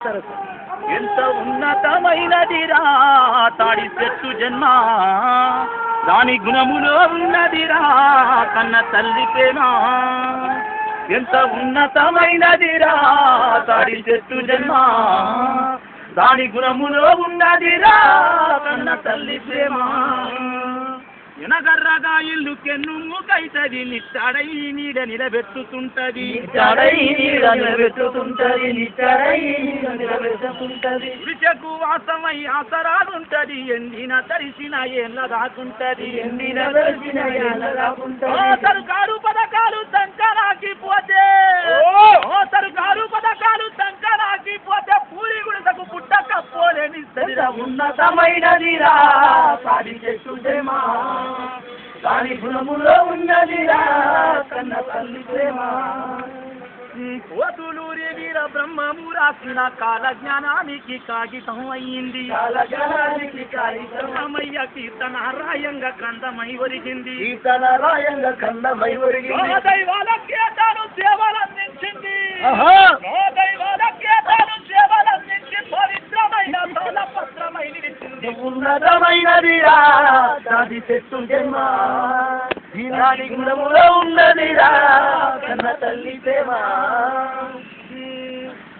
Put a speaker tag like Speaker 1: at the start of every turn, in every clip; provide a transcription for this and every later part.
Speaker 1: ఎంత ఉన్నతమైనదిరా తాడి చెట్టు జన్మ, దాని గుణములో ఉన్నదిరా కన్న తల్లి ప్రేమ. ఎంత ఉన్నతమైనదిరా తాడి చెట్టు జన్మ, దాని గుణములో ఉన్నదిరా కన్న తల్లి ప్రేమ. ఎనగర్రగా ఇల్లు కెన్ను కైతది, నిచ్చాడై నీడ నిలబెట్టుతుంటది, రుచకు వాసమై ఆసరాలుంటది, ఎండిన తరిసిన ఏళ్ళ దాకుంటది, సరుకారు పథకాలు సంకరాకి పోతే, సరుకారు పథకాలు సంకరాకి పోతే పూరి గుడిసకు పుట్ట కప్పోలేని ఉన్నతమైనదిరా సాడి చెట్టు ప్రేమ, దాని గుణములో ఉన్నదిరా కన్న తల్లి ప్రేమ. కోతులూరి వీర బ్రహ్మము రాసిన కాల జ్ఞానానికి కాగితం అయ్యింది, రామయ్య కీర్తన రాయంగా కందమై ఒరిగింది, దైవాలకే తాను సేవలందించింది, దైవాలకే తాను సేవలందించి పవిత్రమైన తోలపత్రమై నిలిచింది. ఉన్నతమైనదిరా దాది చెట్టు జన్మ, దాని గుణములో ఉన్నదిరా కన్న తల్లి ప్రేమ.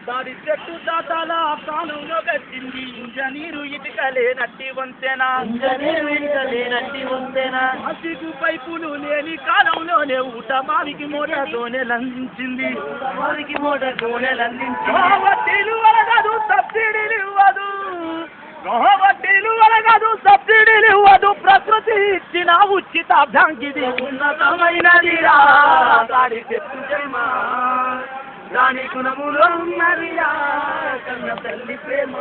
Speaker 1: దాడి చెట్టు దాతాల ప్రాణంలో గచ్చింది, ఇంజనీరు ఇటుకలే నట్టి వంతెన, ఆసికు పైపులు లేని కాలంలోనే ఊట మావికి మోటతోనే లందించింది, వడ్డీలు అలగదు సబ్సిడీలు ఇవ్వదు, వడ్డీలు అలగదు సబ్సిడీలు ఇవ్వదు, ప్రకృతి ఇచ్చిన ఉచిత బ్యాంకిది. ఉన్నతమైనదిరా దాడి చెట్టు జన్మ, దాని గుణములో ఉన్నదిరా కన్న తల్లి ప్రేమ.